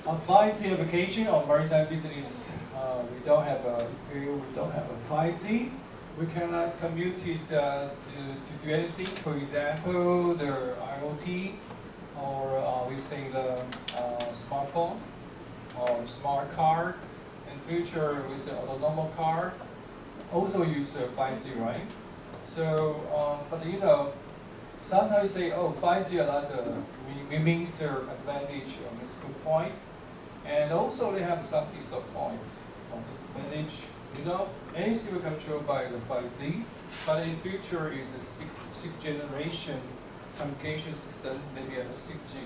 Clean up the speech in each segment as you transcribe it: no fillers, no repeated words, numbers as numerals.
On FIG application on maritime business, we don't have a 5G. We cannot commute it to do anything. For example, the IoT, or we say the smartphone or smart car. In future, we say autonomous car. Also use 5G, right? So, but you know, sometimes say, oh, 5G a lot we means their advantage on this good point. And also they have some disappointment on disadvantage. You know, anything will controlled by the 5G, but in future is a sixth generation communication system, maybe a 6G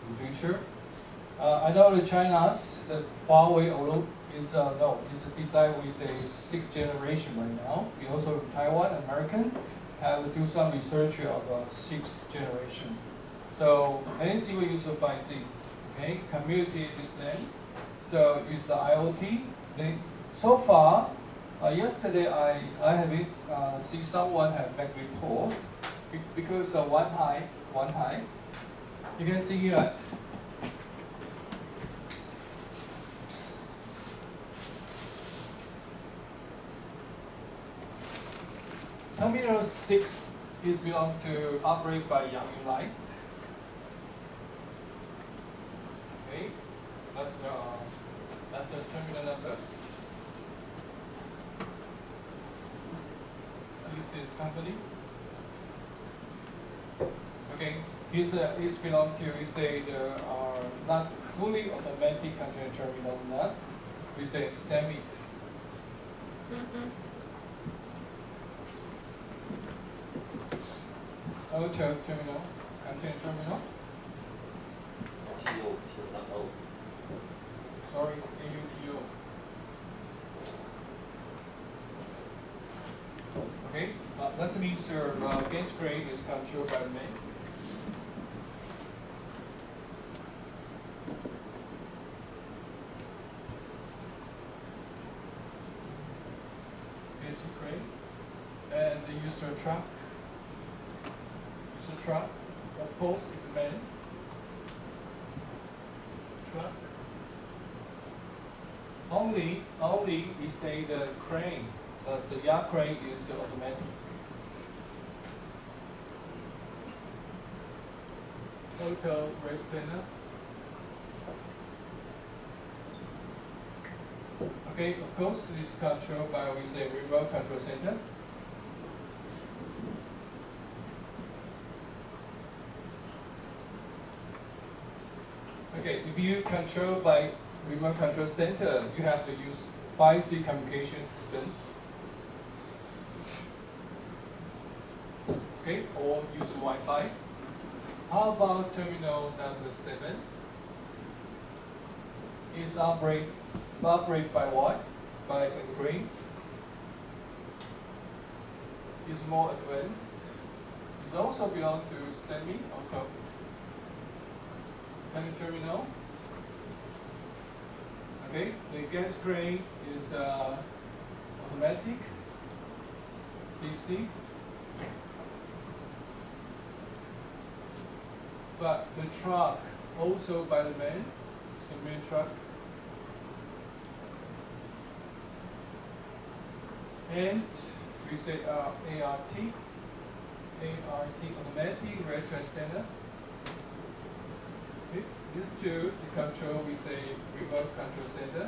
in future. I know the China's, the Huawei, although it's it's design with a 6th generation right now. We also Taiwan, American, have to do some research of 6th generation. So anything we use for 5G, okay, community business. So it's the IoT. So far, yesterday I have see someone have back report because one high. You can see here. Terminal 6 is belong to operate by Yang Line. Okay, that's the terminal number. This is company. Okay, this belong to, we say the not fully automatic container terminal, not we say semi. Auto terminal, container terminal. Sorry, AUTO. Okay, that means your gauge crane is controlled by the main. Gauge crane, and the user truck. Truck, of course, is a man. Truck. Only we say the crane, but the yacht crane is automatic. Auto race trainer. Okay, of course, this is controlled by, we say, remote control center. Okay, if you control by remote control center, you have to use 5G communication system. Okay, or use Wi-Fi. How about terminal number 7? Is operate by what? By a crane. Is more advanced. It also belong to semi-auto. Terminal. Okay, the gas crane is automatic. CC. But the truck also by the main, so main truck. And we say ART automatic rail transcender. These two, the control, we say remote control center.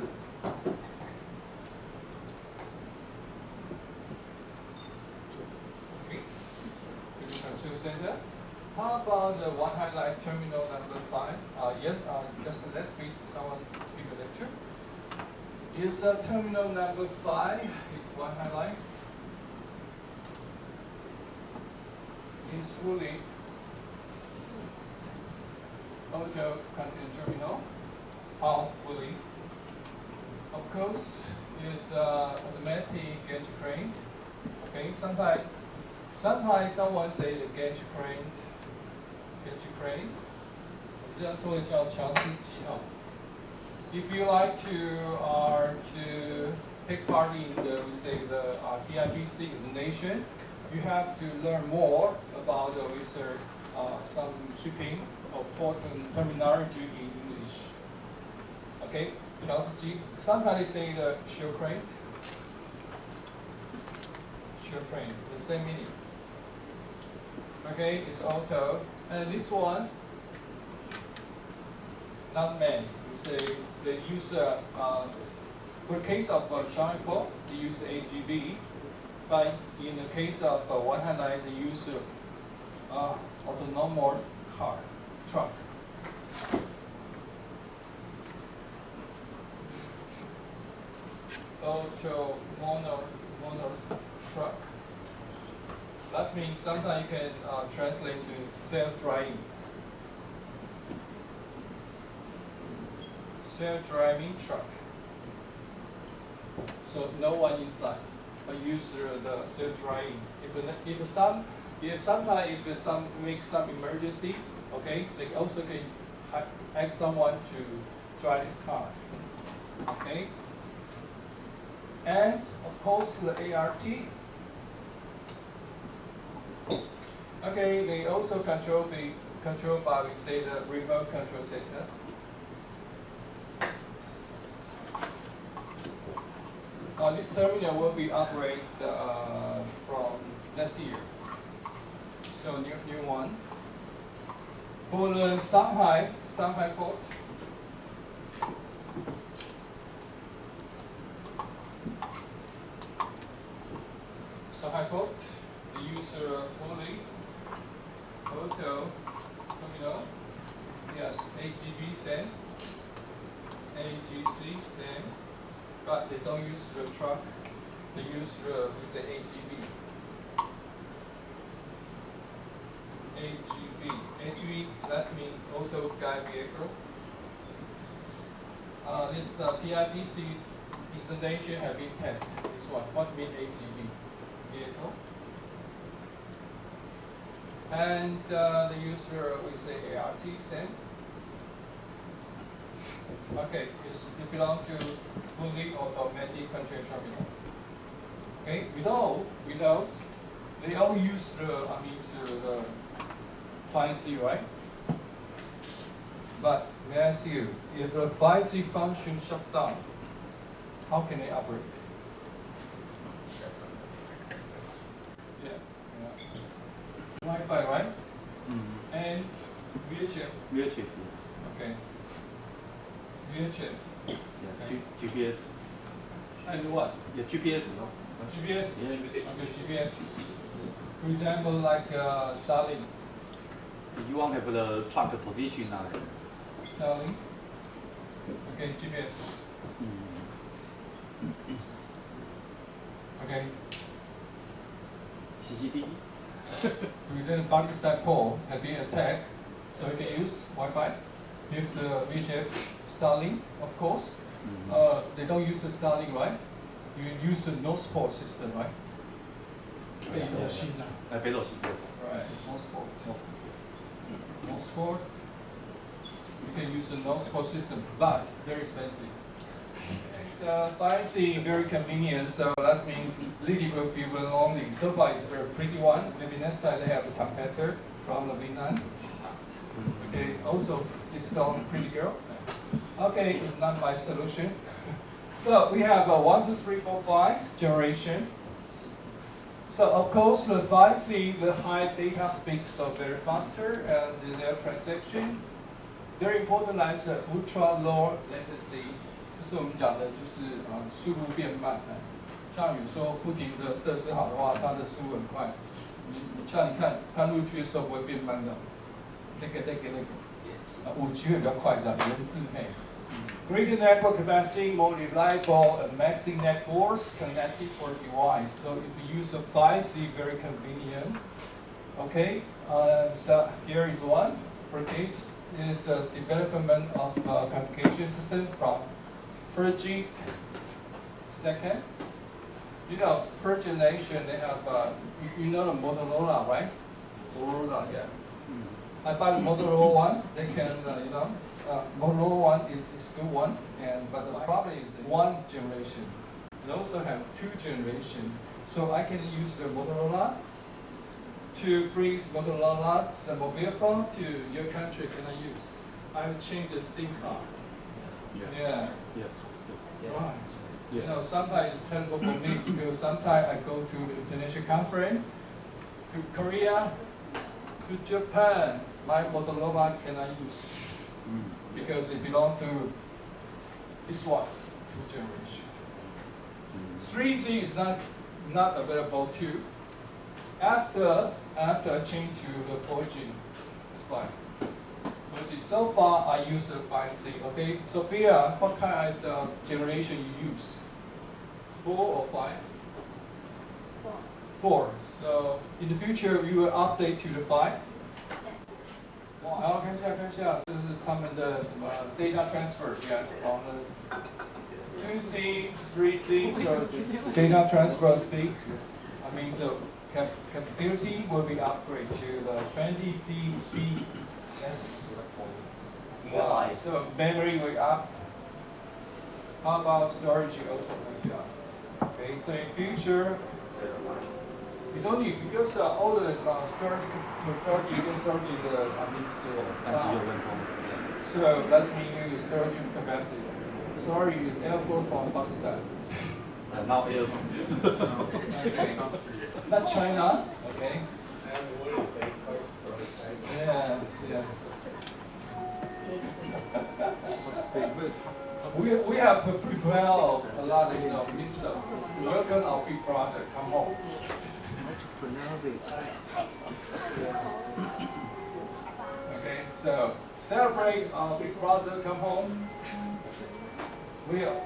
Okay, the control center. How about the one highlight terminal number 5? Yes, just let's read someone give a lecture. Is terminal number 5 is one highlight. Is fully auto container terminal, fully. Of course, is automatic gauge crane. Okay, sometimes someone say the gauge crane. 这样做叫桥司机哦。If you like to take part in the TIPC examination, you have to learn more about the research, some shipping or port and terminology in English. Okay, 调试机. Sometimes they say the shear crane. Shear crane, the same meaning. Okay, it's auto. And this one, not man. You say they use for the case of giant pole, they use AGB. But in the case of 109, they use autonomous car, truck. Autonomous truck. That means sometimes you can translate to self-driving. Self-driving truck. So no one inside, but use the self-driving. If sometimes if some make some emergency, okay, they also can ask someone to drive this car. Okay. And of course the ART. Okay, they also controlled by we say the remote control center. This terminal will be operated from next year. So new one. For the Shanghai port. Shanghai port, the user fully auto terminal. Yes, AGB same, AGC same, but they don't use the truck. They use the AGB. AGB, that means auto guide vehicle. This TIPC installation have been tested. This one, what means AGB vehicle? And the user we say ART then. Okay, it belongs to fully automatic control terminal. Okay, we know they all use the the 5G, right? But may I ask you, if the 5G function shut down, how can they operate? Yeah. Wi-Fi, right? Mm-hmm. And Yi-Chih. Yi-Chih. Okay. Yi-Chih. Yeah. Okay. GPS. And what? Yeah, GPS, no? GPS. Yeah. Okay, GPS. For example, like Starlink. You want to have the truck position now. Starlink. Okay, GPS. Okay. CCTV. For example, Pakistan pole have been attacked, so you can use Wi-Fi. Use Yi-Chih, Starlink, of course. They don't use the Starlink, right? You use the no sport system, right? 北斗星啊。北斗星 yes. Right, no sport. No sport. You can use the no sport system, but very expensive. It's 5G very convenient, so that means leading will be will only. So far it's a very pretty one. Maybe next time they have a competitor from the Vietnam. Okay, also it's called Pretty Girl. Okay, it's not my solution. So we have a 1, 2, 3, 4, 5 generation. So of course the 5G, the high data speed, so very faster, and their transaction. Very important is ultra low latency. 就是我们讲的，就是速度变慢。像有时候不停的设施好的话，它的速度很快。像你看录剧的时候不会变慢的。那个。5G 会比较快，这样原自配。Greater network capacity, more reliable, and maxing networks connected for device. So if you use a 5G, very convenient. Okay, here is one. For this, it's a development of communication system from first G, second. You know, first generation they have, you know the Motorola, right? Motorola, yeah. I bought Motorola one. They can, Motorola one is good one, but the problem is one generation. They also have 2 generations. So I can use the Motorola to bring Motorola, the mobile phone to your country. Can I use? I will change the SIM card. Yeah. Yes. Right. Yeah. You know, sometimes it's terrible for me because sometimes I go to international conference, to Korea, to Japan. My Motorola cannot use because it belongs to this one, two generation. 3G is not available too. After I change to the 4G, it's fine. 4G. So far I use the 5G. Okay, Sophia, what kind of generation you use? 4 or 5? 4. So in the future you will update to the 5? 哇，然后看一下，这是他们的什么 data transfer， yes， from the 2G, 3G, so data transfer speeds. I mean, so capability will be upgraded to the 20 Gbps. Wow. So memory will up. How about storage also will be up? Okay, so in future, you don't need because all the storage you can store in the so that means you storage capacity. Sorry, is airport from Pakistan. Now airphone. Okay. Not China. Okay. Yeah, yeah. We have prepared a lot of missile. Welcome our big brother. Come home. Okay, so celebrate our big brother. Come home. We have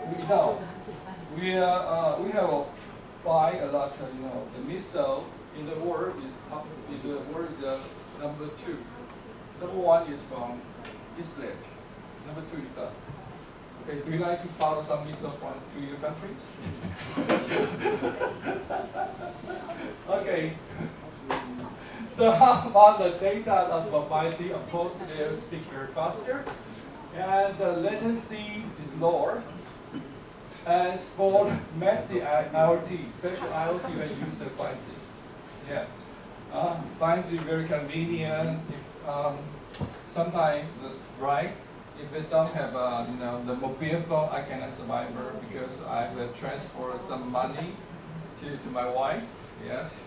buy a lot of the missile in the world is number 2. Number 1 is from Israel. Number 2 is okay. Do you like to follow some missile from to your countries? Okay. So how about the data of 5G? Of course, they speak very faster, and the latency is lower. And for massive IoT, special IoT, when you use 5G. Yeah. 5G very convenient. Sometimes, right? If I don't have the mobile phone, I cannot survive because I will transfer some money to my wife. Yes.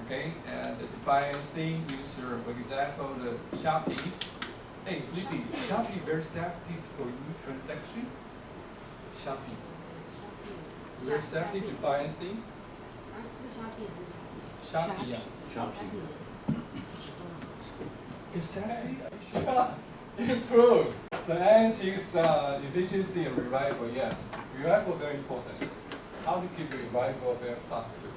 Okay. And the 5G user, for example, the Shopee. Hey, Libby, Shopee very safety for you transaction. Shopee. Very safety to 5G. Shopee, yeah. Shopee. Is safety improved? The energy's efficiency and reliable, yes. Reliable very important. How to keep reliable very fast too.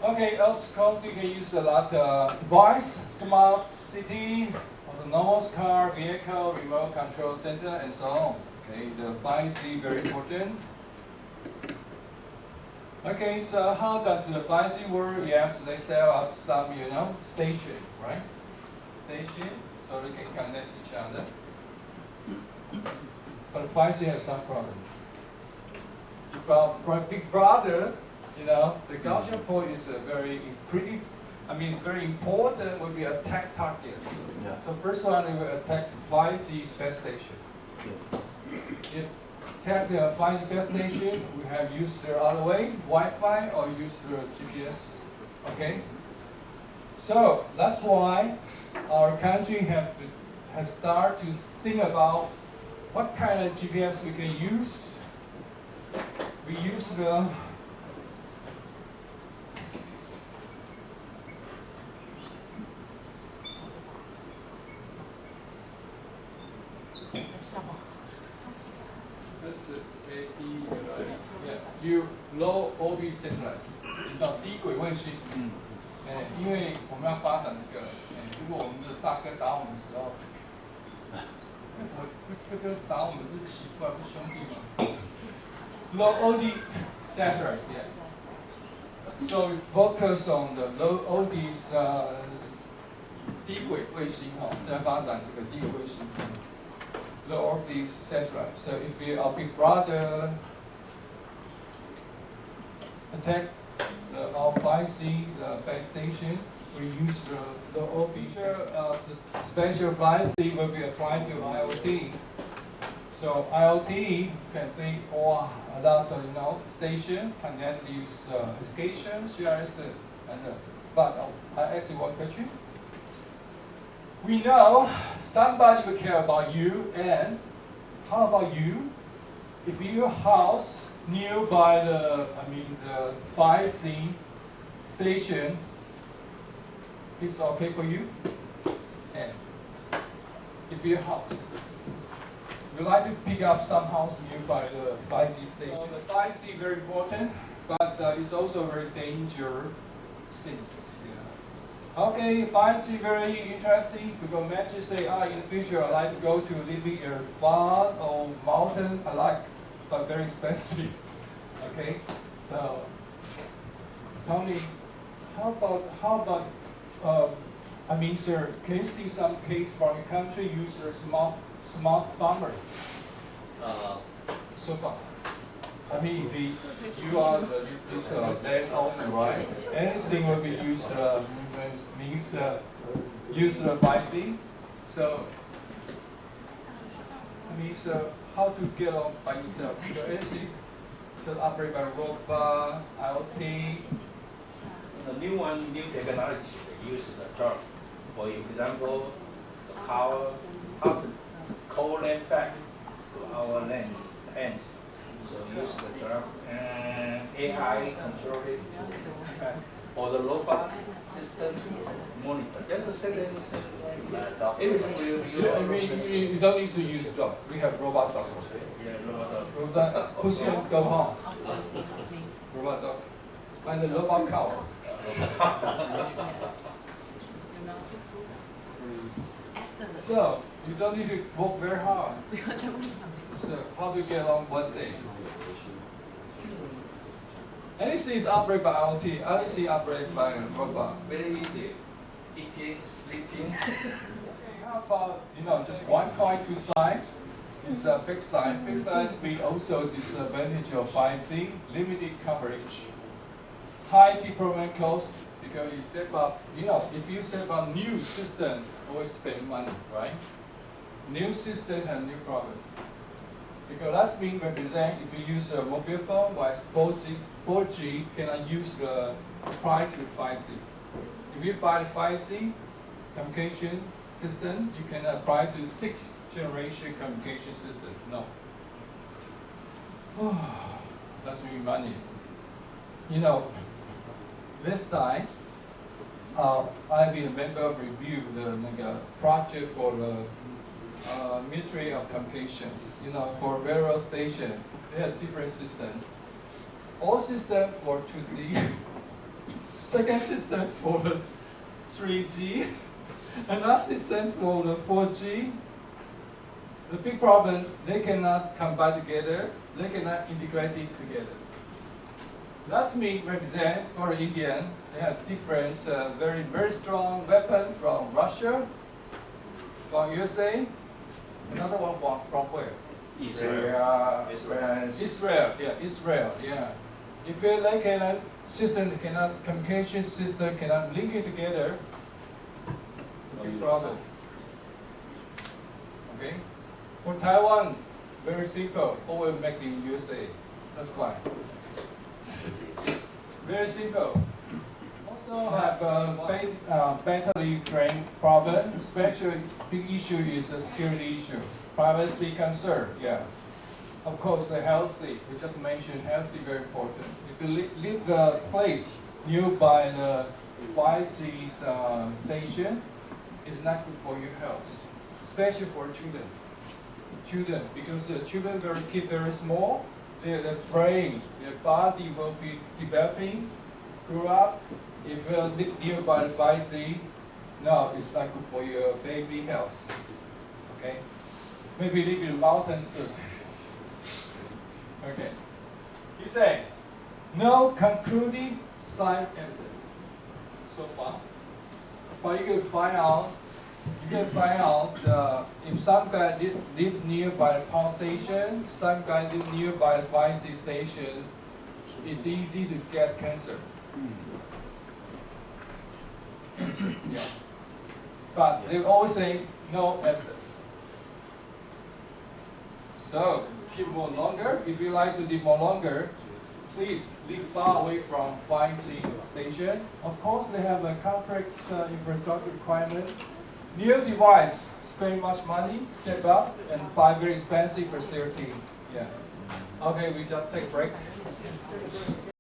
Okay, of course you can use a lot of device, smart city, autonomous car, vehicle, remote control center, and so on. Okay, the 5G very important. Okay, so how does the 5G work? Yes, they set up some, station, right? Station, so they can connect each other. But 5G has some problem. Big brother, the Gaussian point is very important. Will be attack target. Yeah. So first one, we will attack 5G base station. Yes. If attack the 5G base station, we have used the other way, Wi-Fi or use the GPS. Okay. So that's why our country have started to think about what kind of GPS we can use. We use the low orbit satellites， 叫低轨卫星。因为我们要发展这个，如果我们的大哥打我们的时候，这个打我们是奇怪，是兄弟嘛。Low orbit satellites, yeah. So we focus on the low orbit 低轨卫星在发展这个低轨卫星。Low orbit satellite. So if we are big brother attack our 5G base station, we use the orbit. The special 5G will be applied to IoT. So IoT, you can see, or a lot of station connect use education, CRS, and but I ask you one question. We know somebody will care about you, and how about you? If your house nearby the 5G station, it's okay for you? And if your house, we like to pick up some house nearby the 5G station. So the 5G very important, but it's also very dangerous thing. Okay, 5G very interesting because imagine say, in the future I like to go to living a farm or mountain, I like, but very expensive. Okay, so tell me, how about, sir, can you see some case from your country use a smart farmer? So far. If you are this landowner, right? Anything will be used use 5G. So so how to get on by yourself? So anything to operate by robot, IoT. The new technology use the truck. For example, the power, how to call land back to our hands. So use the truck and AI control it to back. Or the robot system monitor. Just set it. Everything You don't need to use a dog. We have robot dog. Yeah, robot dog. Robot push and go home. Robot dog. And the robot cow. So you don't need to work very hard. So how do you get along one day? Anything is operated by IoT, anything operated by a robot. Very easy. Eating, sleeping. How about, just one coin, two sides? It's a big side. Big side speed also disadvantage of 5G, limited coverage, high deployment cost because you set up, if you set up new system, always spend money, right? New system has new problem. Because that's mean represent if you use a mobile phone, whereas 4G cannot use the prior to 5G. If you buy the 5G communication system, you can apply to 6th generation communication system. No. That's really money. This time, I've been a member of review the project for the military of communication. For railroad station, they have different system. All system for 2G, second system for the 3G, another system for the 4G. The big problem, they cannot combine together, they cannot integrate it together. That's me represent for Indian. They have different, very strong weapon from Russia, from USA, another one from where? Israel. Israel, yeah. If they cannot, communication system cannot link it together, big problem. Okay? For Taiwan, very simple, always make in USA. That's why. Very simple. Also have a battery drain problem. Especially big issue is a security issue. Privacy concern, yes. Of course, the healthy, we just mentioned healthy very important. If you live the place nearby the 5G station, it's not good for your health, especially for children, because the children keep very small, their brain, their body will be developing, grow up. If you live nearby the 5G, no, it's not good for your baby health. Okay? Maybe live in the mountains good. Okay. You say, no concluding side evidence so far. But you can find out if some guy live nearby the power station, some guy live nearby the 5G station, it's easy to get cancer. Yeah. But they always say no evidence. So So keep more longer. If you like to live more longer, please live far away from 5G station. Of course, they have a complex infrastructure requirement. New device, spend much money, set up, and buy very expensive facility. Yeah. Okay, we just take a break.